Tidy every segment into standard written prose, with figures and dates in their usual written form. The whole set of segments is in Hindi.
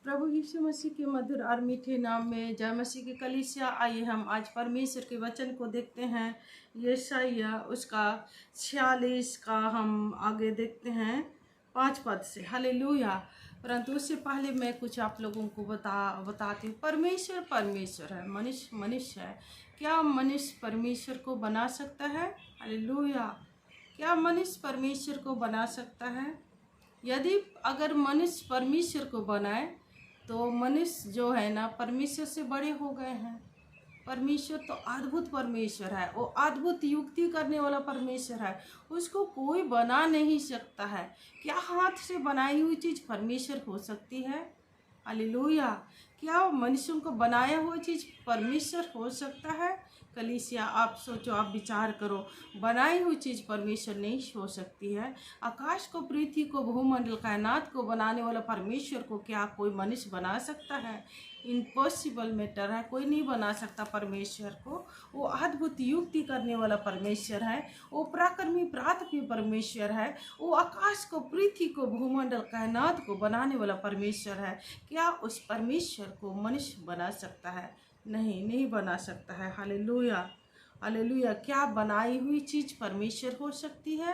प्रभु यीशु मसीह के मधुर और मीठे नाम में जय मसीह की कलीसिया। आइए हम आज परमेश्वर के वचन को देखते हैं। यशायाह उसका 46 का हम आगे देखते हैं 5 पद से। हालेलुया। परंतु उससे पहले मैं कुछ आप लोगों को बताती हूँ। परमेश्वर है, मनुष्य मनुष्य है। क्या मनुष्य परमेश्वर को बना सकता है? हालेलुया। क्या मनुष्य परमेश्वर को बना सकता है? यदि अगर मनुष्य परमेश्वर को बनाए तो मनुष्य जो है ना परमेश्वर से बड़े हो गए हैं। परमेश्वर तो अद्भुत परमेश्वर है, वो अद्भुत युक्ति करने वाला परमेश्वर है, उसको कोई बना नहीं सकता है। क्या हाथ से बनाई हुई चीज़ परमेश्वर हो सकती है? हालेलुया। क्या मनुष्यों को बनाया हुआ चीज़ परमेश्वर हो सकता है? कलीसिया आप सोचो, आप विचार करो। बनाई हुई चीज़ परमेश्वर नहीं हो सकती है। आकाश को, पृथ्वी को, भूमंडल, कायनात को बनाने वाला परमेश्वर को क्या कोई मनुष्य बना सकता है? इम्पॉसिबल मैटर है, कोई नहीं बना सकता परमेश्वर को। वो अद्भुत युक्ति करने वाला परमेश्वर है, वो पराक्रमी प्रातपी परमेश्वर है, वो आकाश को, पृथ्वी को, भूमंडल, कायनात को बनाने वाला परमेश्वर है। क्या उस परमेश्वर को मनुष्य बना सकता है? नहीं बना सकता है। Hallelujah hallelujah. क्या बनाई हुई चीज़ परमेश्वर हो सकती है?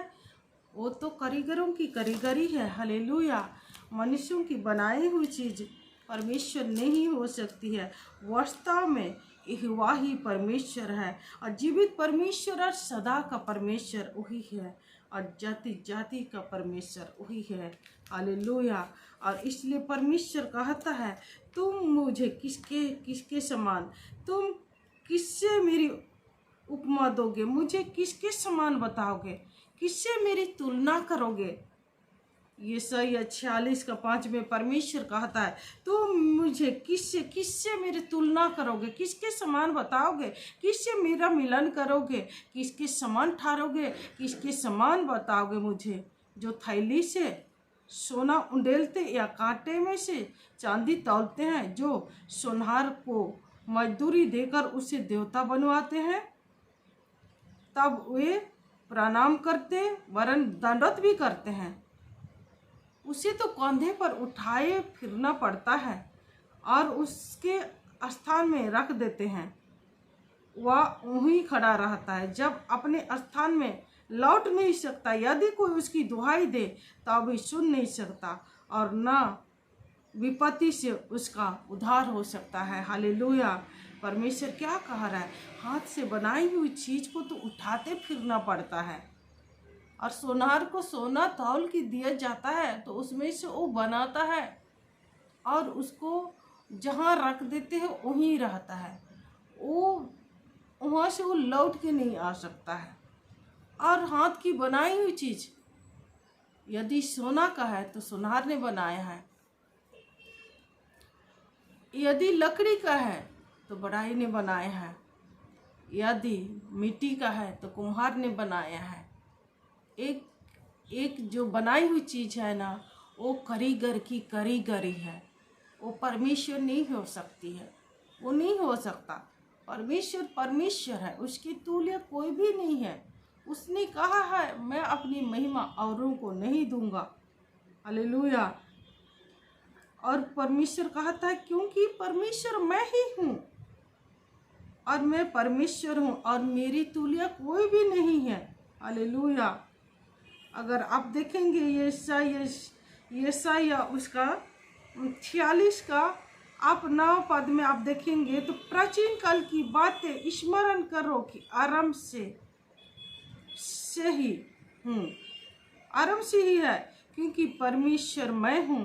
वो तो कारीगरों की कारीगरी है। हालेलुया। मनुष्यों की बनाई हुई चीज़ परमेश्वर नहीं हो सकती है। वास्तव में यहोवा ही परमेश्वर है, और जीवित परमेश्वर और सदा का परमेश्वर वही है, और जाति जाति का परमेश्वर वही है। हालेलुया। और इसलिए परमेश्वर कहता है, तुम मुझे किसके किसके समान, तुम किससे मेरी उपमा दोगे, मुझे किसके समान बताओगे, किससे मेरी तुलना करोगे? यशायाह 46 का 5 में परमेश्वर कहता है, तुम मुझे किससे मेरी तुलना करोगे, किसके समान बताओगे, किससे मेरा मिलन करोगे, किसके समान ठहरोगे, किसके समान बताओगे मुझे? जो थैली से सोना उंडेलते या कांटे में से चांदी तौलते हैं, जो सोनार को मजदूरी देकर उसे देवता बनवाते हैं, तब वे प्रणाम करते वरन दंडवत भी करते हैं। उसे तो कंधे पर उठाए फिरना पड़ता है और उसके स्थान में रख देते हैं। वह वहीं खड़ा रहता है, जब अपने स्थान में लौट नहीं सकता। यदि कोई उसकी दुहाई दे तो भी सुन नहीं सकता, और न विपत्ति से उसका उद्धार हो सकता है। हालेलुया। परमेश्वर क्या कह रहा है? हाथ से बनाई हुई चीज़ को तो उठाते फिरना पड़ता है, और सोनार को सोना तौल के दिया जाता है तो उसमें से वो बनाता है, और उसको जहाँ रख देते हैं वहीं रहता है। वो वहाँ से वो लौट के नहीं आ सकता है। और हाथ की बनाई हुई चीज़ यदि सोना का है तो सोनार ने बनाया है, यदि लकड़ी का है तो बढ़ाई ने बनाया है, यदि मिट्टी का है तो कुम्हार ने बनाया है। एक जो बनाई हुई चीज़ है ना, वो कारीगर की कारीगरी है, वो परमेश्वर नहीं हो सकती है, वो नहीं हो सकता। परमेश्वर परमेश्वर है, उसकी तुल्य कोई भी नहीं है। उसने कहा है, मैं अपनी महिमा औरों को नहीं दूंगा। हालेलुया। और परमेश्वर कहता है, क्योंकि परमेश्वर मैं ही हूँ, और मैं परमेश्वर हूँ, और मेरी तुल्य कोई भी नहीं है। हालेलुया। अगर आप देखेंगे यशायाह उसका 46 का आप 9 पद में आप देखेंगे तो, प्राचीन काल की बातें स्मरण करो कि आरंभ से ही हूँ, आरंभ से ही है, क्योंकि परमेश्वर मैं हूँ,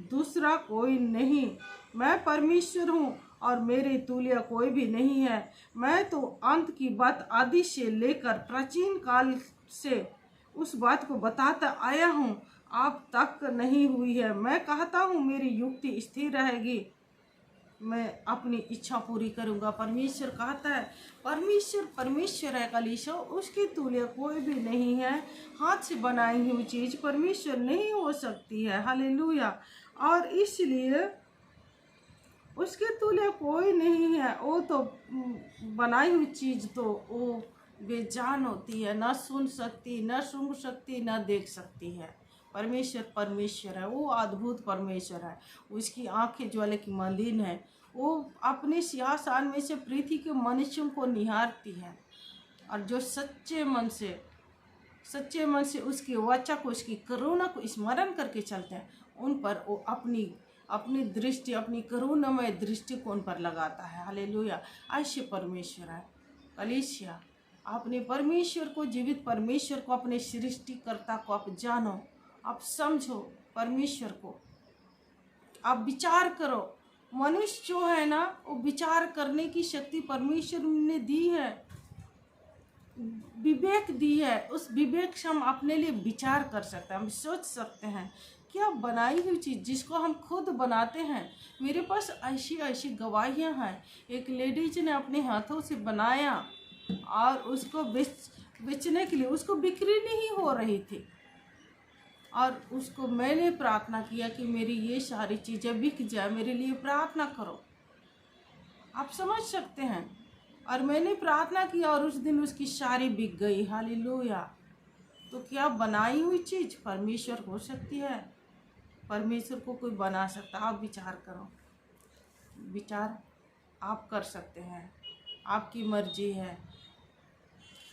दूसरा कोई नहीं। मैं परमेश्वर हूँ और मेरे तुल्य कोई भी नहीं है। मैं तो अंत की बात आदि से लेकर प्राचीन काल से उस बात को बताता आया हूँ, अब तक नहीं हुई है। मैं कहता हूँ, मेरी युक्ति स्थिर रहेगी, मैं अपनी इच्छा पूरी करूँगा। परमेश्वर कहता है, परमेश्वर है कलीसिया, उसकी तुल्य कोई भी नहीं है। हाथ से बनाई हुई चीज़ परमेश्वर नहीं हो सकती है। हालेलुया। और इसलिए उसके तुल्य कोई नहीं है। वो तो बनाई हुई चीज़ तो वो बेजान होती है, ना सुन सकती, ना सूंघ सकती, ना देख सकती है। परमेश्वर परमेश्वर है, वो अद्भुत परमेश्वर है। उसकी आंखें ज्वाले की मंदिर है। वो अपने सिंहासन में से पृथ्वी के मनुष्यों को निहारती है, और जो सच्चे मन से उसकी वाचा को, उसकी करुणा को स्मरण करके चलते हैं, उन पर वो अपनी दृष्टि, अपनी करुणामय दृष्टि को उन पर लगाता है। हालेलुया। ऐसे परमेश्वर है। कलीसिया, अपने परमेश्वर को, जीवित परमेश्वर को, अपने सृष्टिकर्ता को आप जानो, आप समझो परमेश्वर को, आप विचार करो। मनुष्य जो है ना, वो विचार करने की शक्ति परमेश्वर ने दी है, विवेक दी है। उस विवेक से हम अपने लिए विचार कर सकते हैं, हम सोच सकते हैं क्या बनाई हुई चीज़ जिसको हम खुद बनाते हैं। मेरे पास ऐसी ऐसी गवाहियाँ हैं। एक लेडीज ने अपने हाथों से बनाया और उसको बेचने के लिए, उसको बिक्री नहीं हो रही थी, और उसको मैंने प्रार्थना किया कि मेरी ये सारी चीज़ें बिक जाए, मेरे लिए प्रार्थना करो। आप समझ सकते हैं। और मैंने प्रार्थना की और उस दिन उसकी सारी बिक गई। हालेलुया। तो क्या बनाई हुई चीज़ परमेश्वर हो सकती है? परमेश्वर को कोई बना सकता? आप विचार करो, विचार आप कर सकते हैं, आपकी मर्जी है,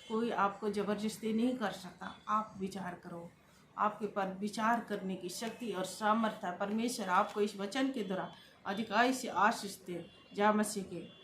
कोई आपको ज़बरदस्ती नहीं कर सकता। आप विचार करो, आपके पर विचार करने की शक्ति और सामर्थ्य परमेश्वर आपको इस वचन के द्वारा अधिकाई से आशीष दे। जय मसीह के।